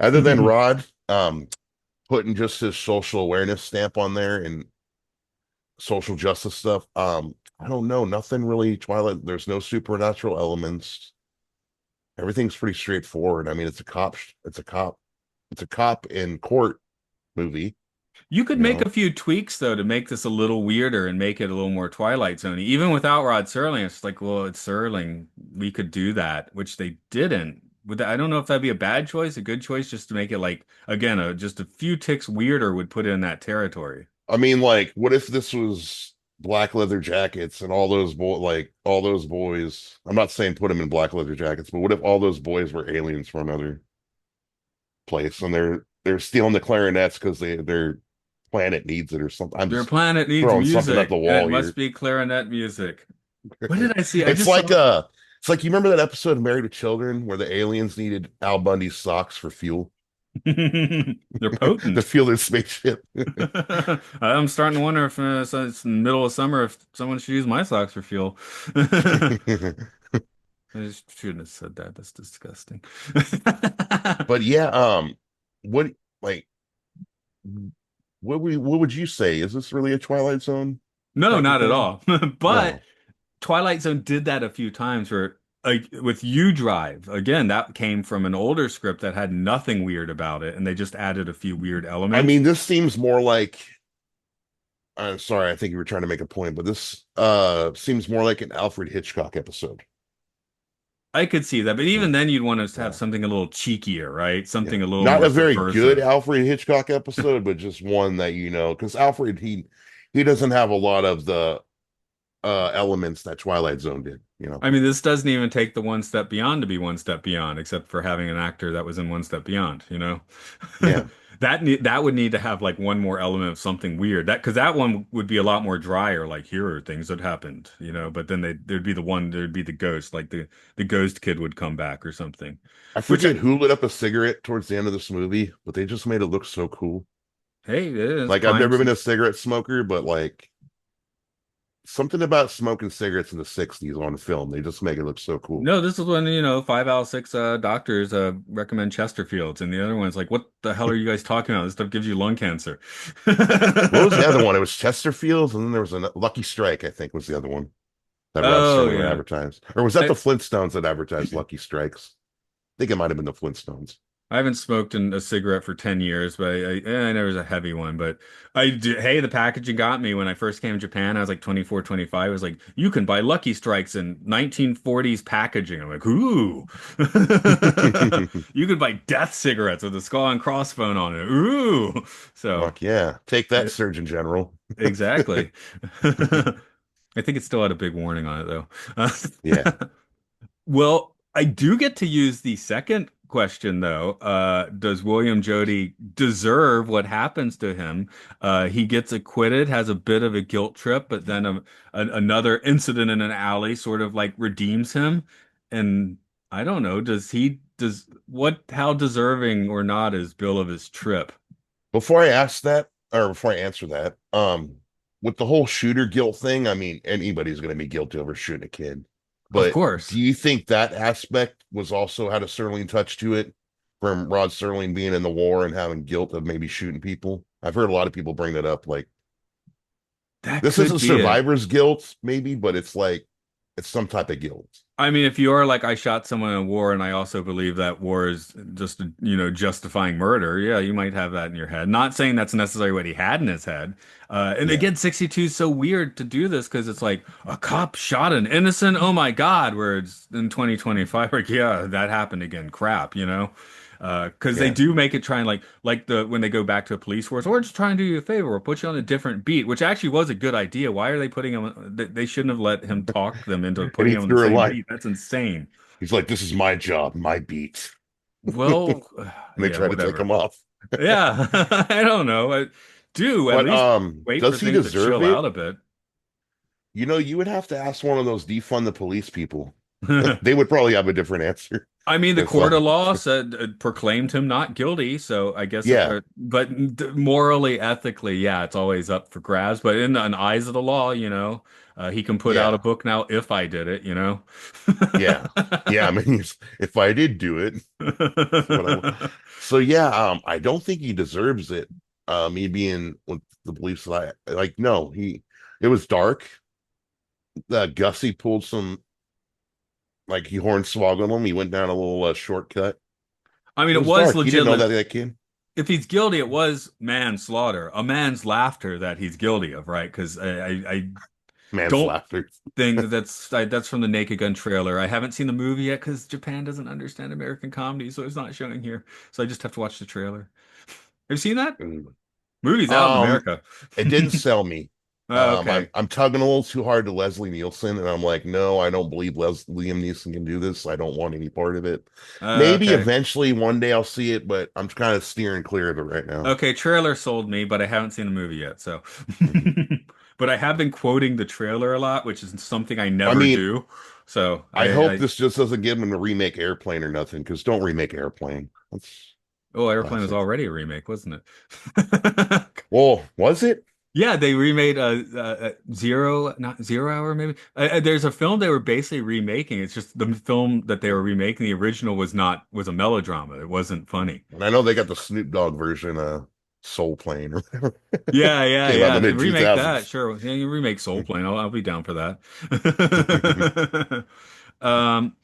Other than Rod, putting just his social awareness stamp on there and social justice stuff. I don't know, nothing really Twilight. There's no supernatural elements. Everything's pretty straightforward. I mean, it's a cop in court movie, You could you make know. a few tweaks though to make this a little weirder and make it a little more Twilight Zone. Even without Rod Serling, it's like, well, it's Serling. We could do that, which they didn't. I don't know if that'd be a bad choice, a good choice, just to make it like again, just a few ticks weirder would put it in that territory. I mean, like, what if this was black leather jackets and all those boys? I'm not saying put them in black leather jackets, but what if all those boys were aliens from another place and they're stealing the clarinets because their planet needs it or something? I'm Their just planet needs throwing something at the music, and it wall must here. be clarinet music. What did I see? I It's just like saw it's like you remember that episode of Married with Children where the aliens needed Al Bundy's socks for fuel they're to potent. fuel their spaceship. I'm starting to wonder if so it's in the middle of summer if someone should use my socks for fuel. I just shouldn't have said that. That's disgusting. But yeah, what like what would you say? Is this really a Twilight Zone No, type of not at thing? all. But No. Twilight Zone did that a few times where like with U Drive, again, that came from an older script that had nothing weird about it, and they just added a few weird I elements. mean, this seems more like I'm sorry, I think you were trying to make a point, but this seems more like an Alfred Hitchcock episode. I could see that, but Yeah, even then, you'd want to have yeah, something a little cheekier, right? yeah. Something a little Not more a very good subversive. Alfred Hitchcock episode, but just one that because Alfred he doesn't have a lot of the elements that Twilight Zone did. I mean, this doesn't even take the one step beyond to be one step beyond, except for having an actor that was in one step beyond, you know? Yeah. That would need to have like one more element of something weird. That because that one would be a lot more drier, like here are things that happened, you know, but then there'd be the one there'd be the ghost, like the ghost kid would come back or something. I Which forget who lit up a cigarette towards the end of this movie, but they just made it look so cool. hey, it is Like I've prime. never been a cigarette smoker, but like something about smoking cigarettes in the 60s on film, they just make it look so cool. No, this is when, you know, 5 out of 6 doctors recommend Chesterfields, and the other one's like, what the hell are you guys talking about? This stuff gives you lung cancer. What was the other one? It was Chesterfields, and then there was a Lucky Strike, I think was the other one that Rod Oh Serling yeah. advertised. Or was that the I, Flintstones that advertised Lucky Strikes? I think it might have been the Flintstones. I haven't smoked a cigarette for 10 years, but I never was a heavy one. But hey, the packaging got me when I first came to Japan. I was like 24, 25. I was like, you can buy Lucky Strikes in 1940s packaging. I'm like, ooh. You could buy death cigarettes with a skull and crossbone on it. Ooh. So, Fuck yeah. Take that, yeah, Surgeon General. exactly. I think it still had a big warning on it, Yeah. though. Well, I do get to use the second question though. Does William Jody deserve what happens to him? He gets acquitted, has a bit of a guilt trip, but then another incident in an alley sort of like redeems him. And I don't know, does what how deserving or not is Bill of his trip? Before I ask that, or before I answer that, with the whole shooter guilt thing, I mean, anybody's going to be guilty over shooting a kid. Of But do course. you think that aspect was also had a Serling touch to it from Rod Serling being in the war and having guilt of maybe shooting people? I've heard a lot of people bring that up. Like, That this could isn't be it. survivor's guilt, maybe, but it's like, it's some type of guilt. I mean, if you're like, I shot someone in war and I also believe that war is just, you know, justifying murder, yeah, you might have that in your head. Not saying that's necessarily what he had in his head. And Yeah. again, 62 is so weird to do this because it's like a cop shot an innocent, oh my God, where it's in 2025, like, yeah, that happened again. Crap, you know? Because they Yeah. do make it try and like the when they go back to a police force, or just try and do you a favor, or put you on a different beat, which actually was a good idea. Why are they putting him? They shouldn't have let him talk them into And putting he him on the threw a same line. beat. That's insane. He's like, this is my job, my beat. And Well, they yeah, try to take whatever. him off. Yeah, I don't know. Do at But least wait for does he things to deserve chill out it? a bit. You would have to ask one of those defund the police people. They would probably have a different answer. I mean, the Because court of law said proclaimed him not guilty, so I guess yeah, but morally, ethically, yeah, it's always up for grabs. But in the eyes of the law, you know, he can put out a yeah, book now if I did it, you know. yeah, yeah. I mean, if I did do it, that's what I. So yeah, I don't think he deserves it. Me being with the beliefs that I like. No, it was dark. Gussie pulled some like he hornswoggled him. He went down a little shortcut. I mean, It it was was dark. He didn't know legitimate. that kid. If he's guilty, it was manslaughter, a man's laughter that he's guilty of, right? Because I Man's don't laughter. think that's from the Naked Gun trailer. I haven't seen the movie yet because Japan doesn't understand American comedy, so it's not showing here. So I just have to watch the trailer. Have you seen that? Mm. Movie's out in Um, America. it didn't sell me. Oh, I'm okay. I'm tugging a little too hard to Leslie Nielsen, and I'm like, no, I don't believe Liam Neeson can do this. I don't want any part of it. Maybe Okay. eventually one day I'll see it, but I'm kind of steering clear of it right now. Okay, trailer sold me, but I haven't seen the movie yet, so. Mhm. But I have been quoting the trailer a lot, which is something I I never mean, do. So I hope this just doesn't give him to remake Airplane or nothing, because don't remake Airplane. That's oh, Airplane was classic. already a remake, wasn't it? Well, was it? Yeah, they remade Zero, not Zero Hour, maybe. There's a film they were basically remaking. It's just the film that they were remaking. The original was a melodrama. It wasn't funny. And I know they got the Snoop Dogg version, Soul Plane or whatever. Yeah, yeah, Came out in yeah. the They mid remake that. 2000s. Sure. Yeah, you remake Soul Plane. I'll be down for that. Um,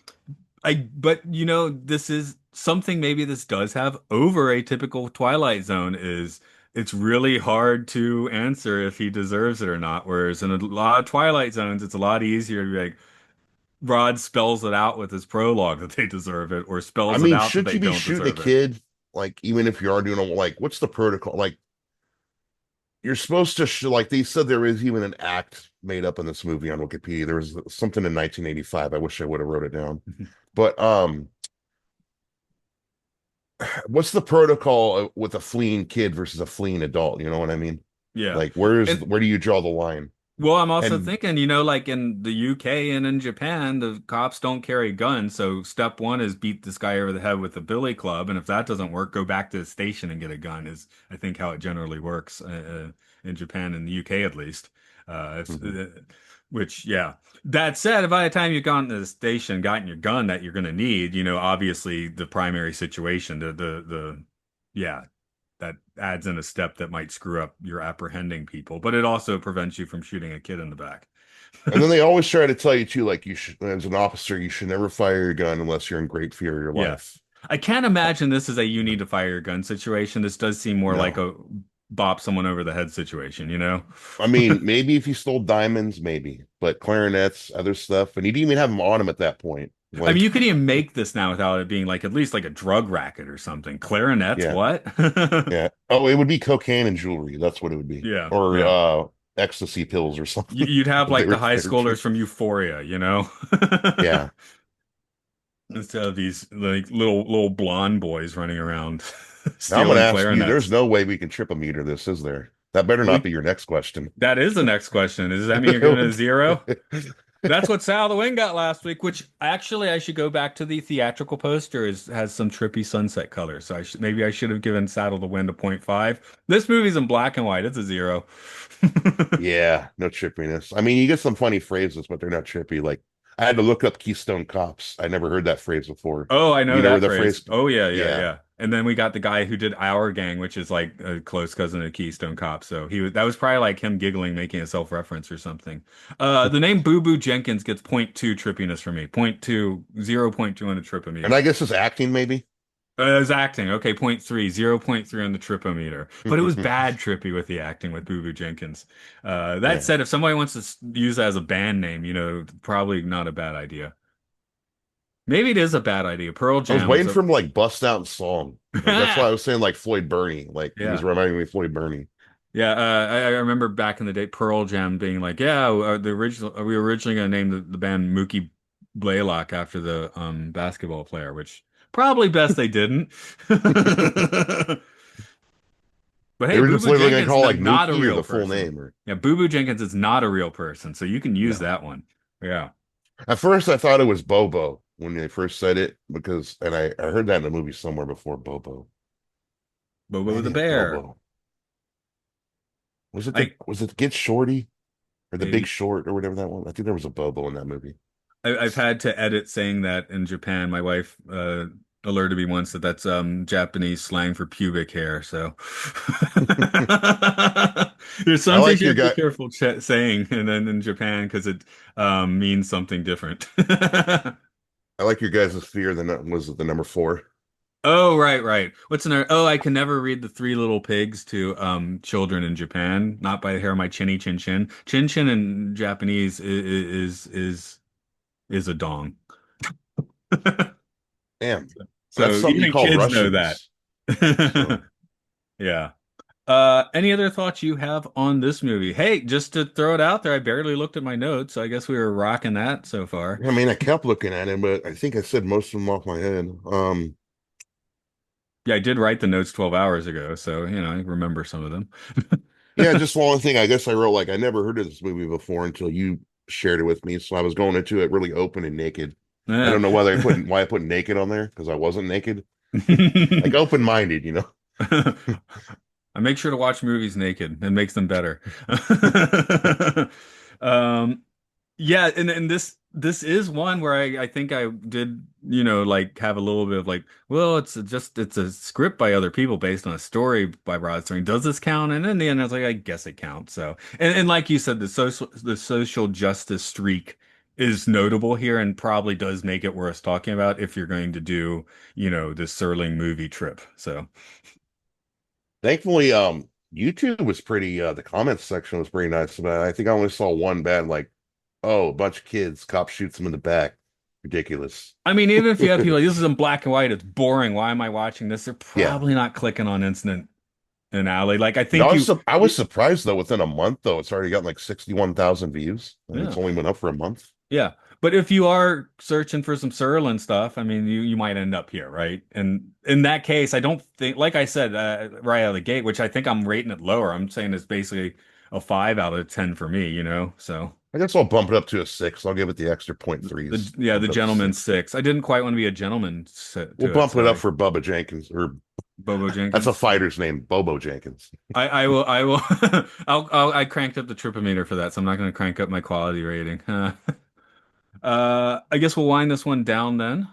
but you know, this is something maybe this does have over a typical Twilight Zone it's really hard to answer if he deserves it or not. Whereas in a lot of Twilight Zones, it's a lot easier to be like, Rod spells it out with his prologue that they deserve it, or I spells it mean, out that shouldn't they you be don't shooting a deserve it. kid? Like, even if you are doing like, what's the protocol? Like, you're supposed to like they said there is even an act made up in this movie on Wikipedia. There was something in 1985. I wish I would have wrote it down. But what's the protocol with a fleeing kid versus a fleeing adult? You know what I mean? Yeah. Like, And where do you draw the line? well, I'm also And thinking, like in the UK and in Japan, the cops don't carry guns. So step one is beat this guy over the head with a billy club. And if that doesn't work, go back to the station and get a gun, is I think how it generally works in Japan and the UK at least. Mhm. Which, yeah. That said, by the time you've gone to the station, gotten your gun that you're going to need, obviously the primary situation, yeah, that adds in a step that might screw up your apprehending people, but it also prevents you from shooting a kid in the back. And then they always try to tell you too, like you should, as an officer, you should never fire your gun unless you're in great fear of your Yeah. life. I can't imagine this is a you need to fire your gun situation. This does seem more like No. a bop someone over the head situation, you know? I mean, maybe if he stole diamonds, maybe, but clarinets, other stuff, and he didn't even have them on him at that point. I mean, you Like, could even make this now without it being like at least like a drug racket or something. Clarinets, yeah, what? yeah. Oh, it would be cocaine and jewelry. That's what it would be, Yeah, or yeah. ecstasy pills or something. You'd have They like were the high they were cheap. schoolers from Euphoria, you know? Yeah. Instead of these like little blonde boys running around Now I'm going to stealing ask you. There's clarinets. no way we can trip a meter this, is there? That better not We be your next question. That is the next question. Does that mean you're giving it a zero? That's what Sal the Wind got last week, which actually I should go back to the theatrical poster is has some trippy sunset color. So maybe I should have given Saddle the Wind a point 0.5. This movie's in black and white. It's a zero. Yeah, no trippiness. I mean, you get some funny phrases, but they're not trippy. Like I had to look up Keystone Cops. I never heard that phrase before. Oh, I You know know where that the phrase. phrase? Oh yeah, yeah, Yeah. yeah. And then we got the guy who did Our Gang, which is like a close cousin of Keystone Cop. So that was probably like him giggling, making a self-reference or something. The name Boo Boo Jenkins gets point 0.2 trippiness for me. Point 0.2, 0.2 on the And tripometer. I guess it's acting maybe. It's acting. Okay, point 0.3, 0.3 on the tripometer. But it was bad trippy with the acting with Boo Boo Jenkins. That Yeah. said, if somebody wants to use that as a band name, probably not a bad idea. Maybe it is a bad idea. Pearl I was Jam was waiting a for him to like bust out in song. Like that's why I was saying like Floyd Burney. Like he was yeah. reminding me of Floyd Burney. Yeah, I remember back in the day, Pearl Jam being like, "Yeah, we were originally going to name the band Mookie Blaylock after the basketball player," which probably best they didn't. But They hey, were Boo just Boo literally gonna Jenkins, call it like not a Mookie or real the full person. name or Yeah, Boo Boo Jenkins is not a real person, so you can use no. that one. Yeah, At first I thought it was Bobo when they first said it because and I heard that in a movie somewhere before Bobo. Bobo the Maybe it's Bear. Bobo. Was it I Get Shorty or the Big maybe Short or whatever that one? I think there was a Bobo in that movie. I've had to edit saying that in Japan. My wife alerted me once that that's Japanese slang for pubic hair. So there's I some things like you your have to be guy. careful saying, and then in Japan because it means something different. I like your guys' fear. Was it the number four? Oh, right, right. What's another? Oh, I can never read the Three Little Pigs to children in Japan. Not by the hair of my chinny chin chin. Chin chin in Japanese is a dong. Damn, that's So something you even call kids know that. Russians. So Yeah. Any other thoughts you have on this movie? Hey, just to throw it out there, I barely looked at my notes, so I guess we were rocking that so far. I mean, I kept looking at it, but I think I said most of them off my head. Yeah, I did write the notes 12 hours ago, so I remember some of them. Yeah, just one thing. I guess I wrote like I never heard of this movie before until you shared it with me. So I was going into it really open and naked. I Yeah. don't know why I put naked on there because I wasn't naked. Like open minded, you know. I make sure to watch movies naked. It makes them better. Um, Yeah, and this is one where I think I did, like have a little bit of like, well, it's a script by other people based on a story by Rod Serling. Does this count? And in the end, I was like, I guess it counts. So, and like you said, the social justice streak is notable here and probably does make it worth talking about if you're going to do, this Serling movie trip. So, Thankfully, YouTube was pretty. The comments section was pretty nice about it. I think I only saw one bad, like, oh, a bunch of kids, cop shoots them in the back. Ridiculous. I mean, even if you have people like, this is in black and white, it's boring. Why am I watching this? They're Yeah. probably not clicking on instant and alley. Like, I No, think I was surprised though. Within a month, though, it's already gotten like 61,000 views, and it's yeah. only been up for a month. Yeah. But if you are searching for some Serlin stuff, I mean, you might end up here, right? And in that case, I don't think, like I said, right out of the gate, which I think I'm rating it lower. I'm saying it's basically a 5 out of 10 for me, you know? So I guess I'll bump it up to a six. I'll give it the extra point threes. yeah, Bump the it up to gentleman's six. six. I didn't quite want to be a gentleman We'll to it. bump it up Sorry. for Bubba Jenkins, or Bobo that's a Jenkins. fighter's name, Bobo Jenkins. I will, I cranked up the tripometer for that, so I'm not going to crank up my quality rating. I guess we'll wind this one down then.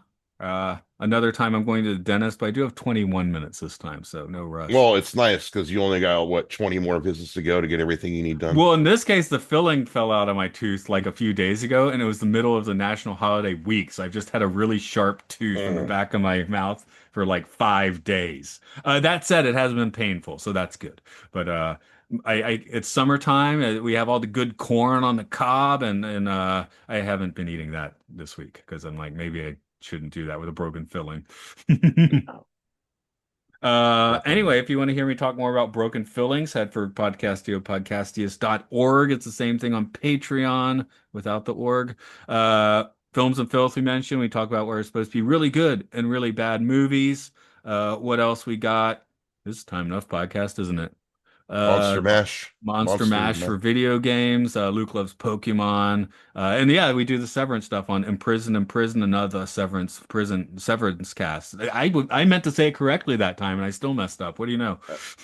Another time I'm going to the dentist, but I do have 21 minutes this time, so no rush. Well, it's nice because you only got what 20 more visits to go to get everything you need done. Well, in this case, the filling fell out of my tooth like a few days ago, and it was the middle of the national holiday week, so I've just had a really sharp tooth in the Mm. back of my mouth for like 5 days. That said, it hasn't been painful, so that's good. But it's summertime. We have all the good corn on the cob, and I haven't been eating that this week because I'm like maybe I shouldn't do that with a broken filling. Definitely. Anyway, if you want to hear me talk more about broken fillings, head for podcastiopodcastius.org. It's the same thing on Patreon without the org. Films and Filth we mentioned. We talk about where it's supposed to be really good and really bad movies. What else we got? This is Time Enough podcast, isn't it? Uh, Monster Mash. Monster Monster Mash Mash. for video games. Luke loves Pokemon. And yeah, we do the Severance stuff on Imprison, another Severance cast. I meant to say it correctly that time, and I still messed up. What do you know?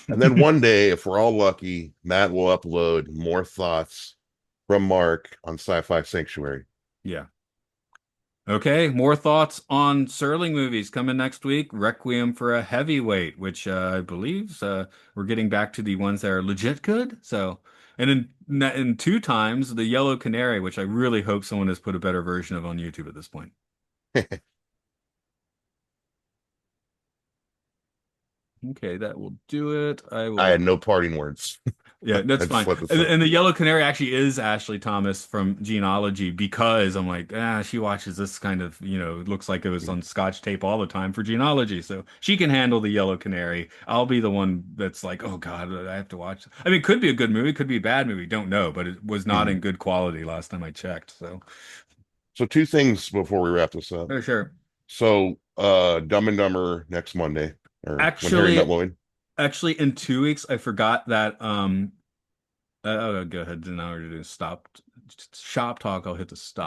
And then one day, if we're all lucky, Matt will upload more thoughts from Mark on Sci-Fi Sanctuary. Yeah. Okay, more thoughts on Serling movies coming next week. Requiem for a Heavyweight, which I believe we're getting back to the ones that are legit good. So, and in two times, the Yellow Canary, which I really hope someone has put a better version of on YouTube at this point. Okay, that will do it. I I will. had no parting words. Yeah, that's I just fine. let this And, up. and the Yellow Canary actually is Ashley Thomas from Genealogy because I'm like, she watches this kind of, it looks like it was on Scotch tape all the time for Genealogy. So she can handle the Yellow Canary. I'll be the one that's like, oh God, I have to watch. I mean, it could be a good movie, could be a bad movie, don't know, but it was not in Mhm. good quality last time I checked. So, So two things before we wrap this up. oh, sure. So Dumb and Dumber next Monday, or when Harry Met Actually, Lloyd. actually, in 2 weeks, I forgot that. Oh, go ahead. Now we're doing stop shop talk. I'll hit the stop.